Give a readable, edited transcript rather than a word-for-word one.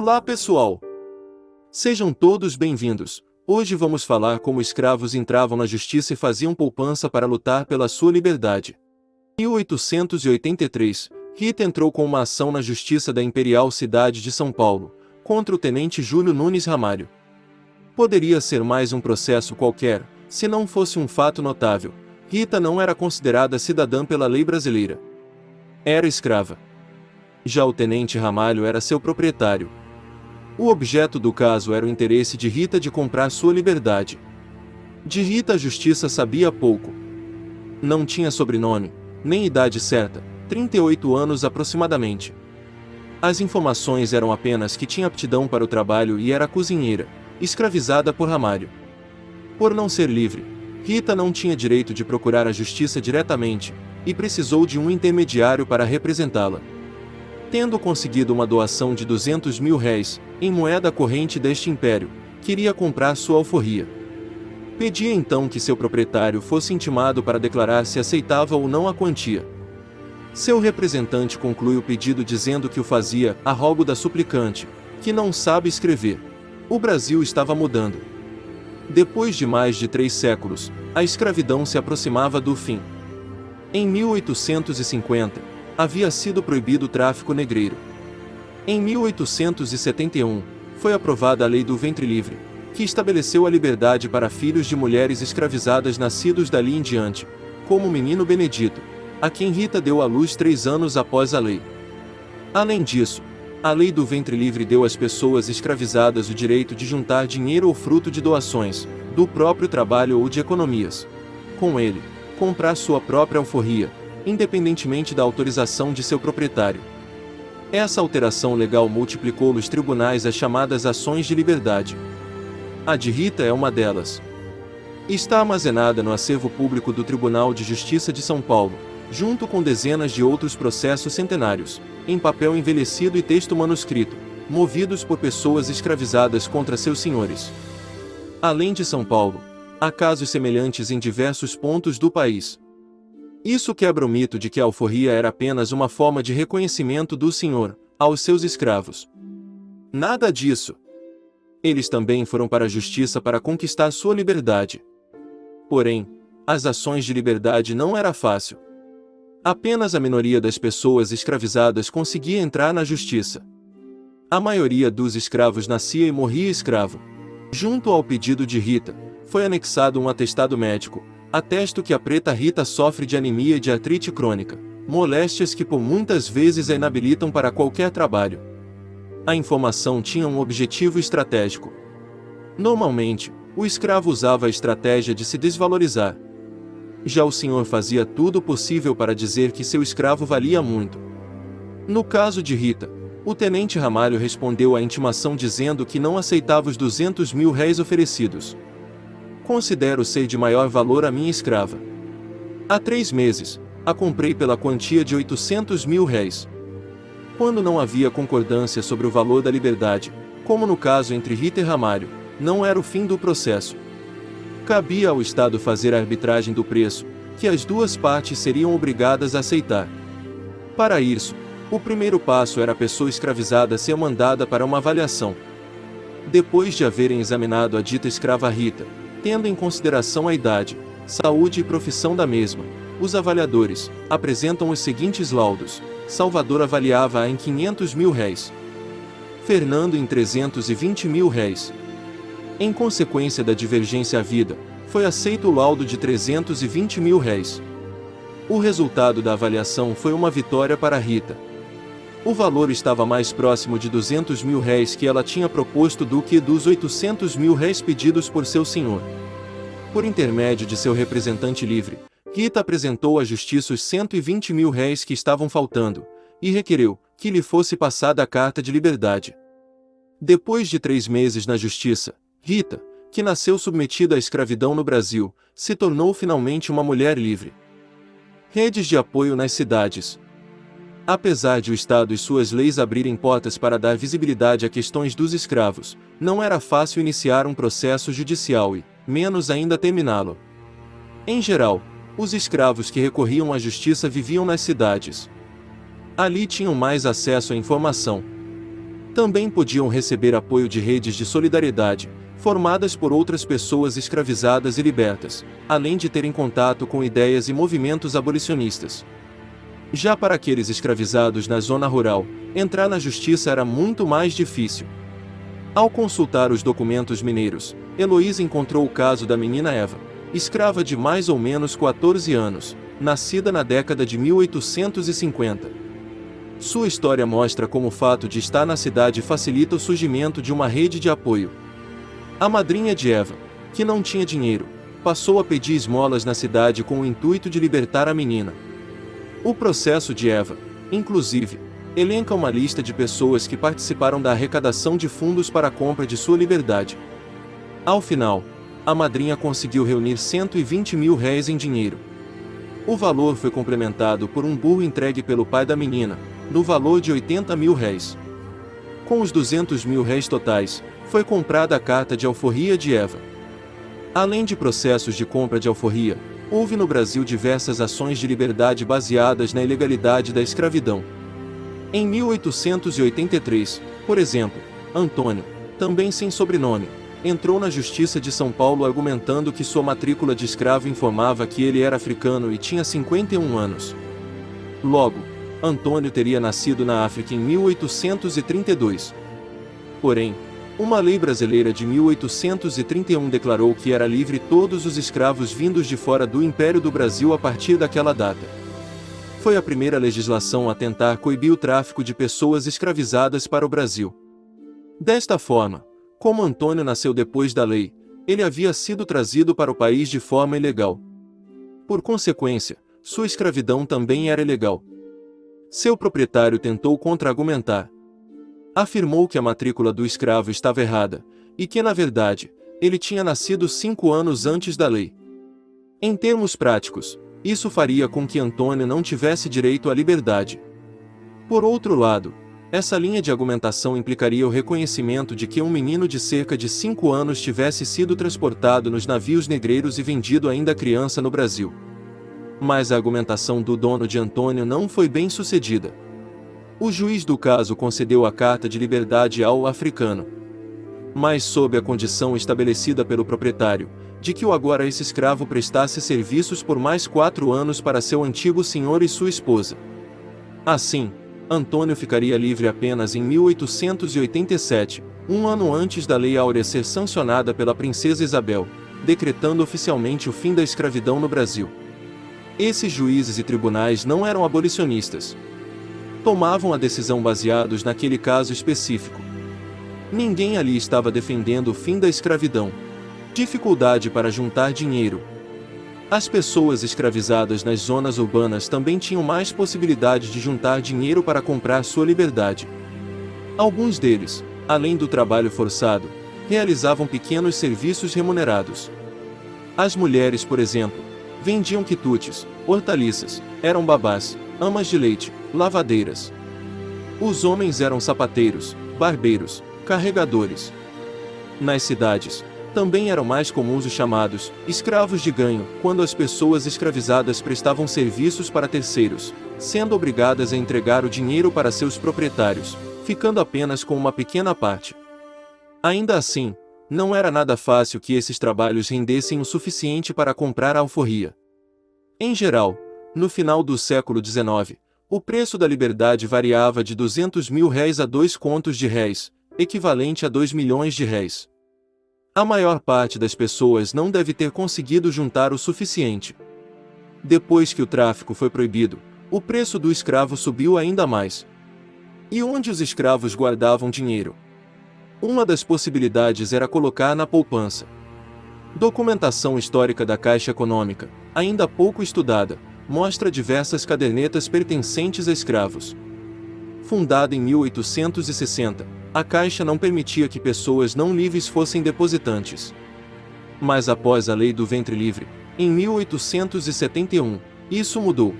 Olá pessoal! Sejam todos bem-vindos. Hoje vamos falar como escravos entravam na justiça e faziam poupança para lutar pela sua liberdade. Em 1883, Rita entrou com uma ação na justiça da Imperial Cidade de São Paulo, contra o tenente Júlio Nunes Ramalho. Poderia ser mais um processo qualquer, se não fosse um fato notável: Rita não era considerada cidadã pela lei brasileira. Era escrava. Já o tenente Ramalho era seu proprietário. O objeto do caso era o interesse de Rita de comprar sua liberdade. De Rita a justiça sabia pouco. Não tinha sobrenome, nem idade certa, 38 anos aproximadamente. As informações eram apenas que tinha aptidão para o trabalho e era cozinheira, escravizada por Ramalho. Por não ser livre, Rita não tinha direito de procurar a justiça diretamente, e precisou de um intermediário para representá-la. Tendo conseguido uma doação de R$200 mil, em moeda corrente deste império, queria comprar sua alforria. Pedia então que seu proprietário fosse intimado para declarar se aceitava ou não a quantia. Seu representante conclui o pedido dizendo que o fazia a rogo da suplicante, que não sabe escrever. O Brasil estava mudando. Depois de mais de 3 séculos, a escravidão se aproximava do fim. Em 1850, havia sido proibido o tráfico negreiro. Em 1871, foi aprovada a Lei do Ventre Livre, que estabeleceu a liberdade para filhos de mulheres escravizadas nascidos dali em diante, como o menino Benedito, a quem Rita deu à luz 3 anos após a lei. Além disso, a Lei do Ventre Livre deu às pessoas escravizadas o direito de juntar dinheiro ou fruto de doações, do próprio trabalho ou de economias. Com ele, comprar sua própria alforria, independentemente da autorização de seu proprietário. Essa alteração legal multiplicou nos tribunais as chamadas ações de liberdade. A de Rita é uma delas. Está armazenada no acervo público do Tribunal de Justiça de São Paulo, junto com dezenas de outros processos centenários, em papel envelhecido e texto manuscrito, movidos por pessoas escravizadas contra seus senhores. Além de São Paulo, há casos semelhantes em diversos pontos do país. Isso quebra o mito de que a alforria era apenas uma forma de reconhecimento do senhor aos seus escravos. Nada disso. Eles também foram para a justiça para conquistar sua liberdade. Porém, as ações de liberdade não era fácil. Apenas a minoria das pessoas escravizadas conseguia entrar na justiça. A maioria dos escravos nascia e morria escravo. Junto ao pedido de Rita, foi anexado um atestado médico: atesto que a preta Rita sofre de anemia e de artrite crônica, moléstias que por muitas vezes a inabilitam para qualquer trabalho. A informação tinha um objetivo estratégico. Normalmente, o escravo usava a estratégia de se desvalorizar. Já o senhor fazia tudo o possível para dizer que seu escravo valia muito. No caso de Rita, o tenente Ramalho respondeu à intimação dizendo que não aceitava os R$200 mil oferecidos. Considero ser de maior valor a minha escrava. Há 3 meses, a comprei pela quantia de R$800 mil. Quando não havia concordância sobre o valor da liberdade, como no caso entre Rita e Ramalho, não era o fim do processo. Cabia ao Estado fazer a arbitragem do preço, que as duas partes seriam obrigadas a aceitar. Para isso, o primeiro passo era a pessoa escravizada ser mandada para uma avaliação. Depois de haverem examinado a dita escrava Rita, tendo em consideração a idade, saúde e profissão da mesma, os avaliadores apresentam os seguintes laudos: Salvador avaliava-a em R$500 mil, Fernando em R$320 mil. Em consequência da divergência havida, foi aceito o laudo de R$320 mil. O resultado da avaliação foi uma vitória para Rita. O valor estava mais próximo de R$200 mil que ela tinha proposto do que dos R$800 mil pedidos por seu senhor. Por intermédio de seu representante livre, Rita apresentou à justiça os R$120 mil que estavam faltando, e requereu que lhe fosse passada a carta de liberdade. Depois de 3 meses na justiça, Rita, que nasceu submetida à escravidão no Brasil, se tornou finalmente uma mulher livre. Redes de apoio nas cidades. Apesar de o Estado e suas leis abrirem portas para dar visibilidade a questões dos escravos, não era fácil iniciar um processo judicial e, menos ainda, terminá-lo. Em geral, os escravos que recorriam à justiça viviam nas cidades. Ali tinham mais acesso à informação. Também podiam receber apoio de redes de solidariedade, formadas por outras pessoas escravizadas e libertas, além de terem contato com ideias e movimentos abolicionistas. Já para aqueles escravizados na zona rural, entrar na justiça era muito mais difícil. Ao consultar os documentos mineiros, Heloísa encontrou o caso da menina Eva, escrava de mais ou menos 14 anos, nascida na década de 1850. Sua história mostra como o fato de estar na cidade facilita o surgimento de uma rede de apoio. A madrinha de Eva, que não tinha dinheiro, passou a pedir esmolas na cidade com o intuito de libertar a menina. O processo de Eva, inclusive, elenca uma lista de pessoas que participaram da arrecadação de fundos para a compra de sua liberdade. Ao final, a madrinha conseguiu reunir R$120 mil em dinheiro. O valor foi complementado por um burro entregue pelo pai da menina, no valor de R$80 mil. Com os R$200 mil totais, foi comprada a carta de alforria de Eva. Além de processos de compra de alforria, houve no Brasil diversas ações de liberdade baseadas na ilegalidade da escravidão. Em 1883, por exemplo, Antônio, também sem sobrenome, entrou na Justiça de São Paulo argumentando que sua matrícula de escravo informava que ele era africano e tinha 51 anos. Logo, Antônio teria nascido na África em 1832. Porém, uma lei brasileira de 1831 declarou que era livre todos os escravos vindos de fora do Império do Brasil a partir daquela data. Foi a primeira legislação a tentar coibir o tráfico de pessoas escravizadas para o Brasil. Desta forma, como Antônio nasceu depois da lei, ele havia sido trazido para o país de forma ilegal. Por consequência, sua escravidão também era ilegal. Seu proprietário tentou contra-argumentar. Afirmou que a matrícula do escravo estava errada, e que, na verdade, ele tinha nascido 5 anos antes da lei. Em termos práticos, isso faria com que Antônio não tivesse direito à liberdade. Por outro lado, essa linha de argumentação implicaria o reconhecimento de que um menino de cerca de 5 anos tivesse sido transportado nos navios negreiros e vendido ainda criança no Brasil. Mas a argumentação do dono de Antônio não foi bem sucedida. O juiz do caso concedeu a carta de liberdade ao africano, mas sob a condição estabelecida pelo proprietário, de que o agora ex-escravo prestasse serviços por mais 4 anos para seu antigo senhor e sua esposa. Assim, Antônio ficaria livre apenas em 1887, um ano antes da Lei Áurea ser sancionada pela Princesa Isabel, decretando oficialmente o fim da escravidão no Brasil. Esses juízes e tribunais não eram abolicionistas. Tomavam a decisão baseados naquele caso específico. Ninguém ali estava defendendo o fim da escravidão. Dificuldade para juntar dinheiro. As pessoas escravizadas nas zonas urbanas também tinham mais possibilidade de juntar dinheiro para comprar sua liberdade. Alguns deles, além do trabalho forçado, realizavam pequenos serviços remunerados. As mulheres, por exemplo, vendiam quitutes, hortaliças, eram babás, amas de leite, lavadeiras. Os homens eram sapateiros, barbeiros, carregadores. Nas cidades, também eram mais comuns os chamados escravos de ganho, quando as pessoas escravizadas prestavam serviços para terceiros, sendo obrigadas a entregar o dinheiro para seus proprietários, ficando apenas com uma pequena parte. Ainda assim, não era nada fácil que esses trabalhos rendessem o suficiente para comprar a alforria. Em geral, no final do século XIX, o preço da liberdade variava de R$200 mil a 2 contos de réis, equivalente a R$2 milhões. A maior parte das pessoas não deve ter conseguido juntar o suficiente. Depois que o tráfico foi proibido, o preço do escravo subiu ainda mais. E onde os escravos guardavam dinheiro? Uma das possibilidades era colocar na poupança. Documentação histórica da Caixa Econômica, ainda pouco estudada, mostra diversas cadernetas pertencentes a escravos. Fundada em 1860, a Caixa não permitia que pessoas não livres fossem depositantes. Mas após a Lei do Ventre Livre, em 1871, isso mudou,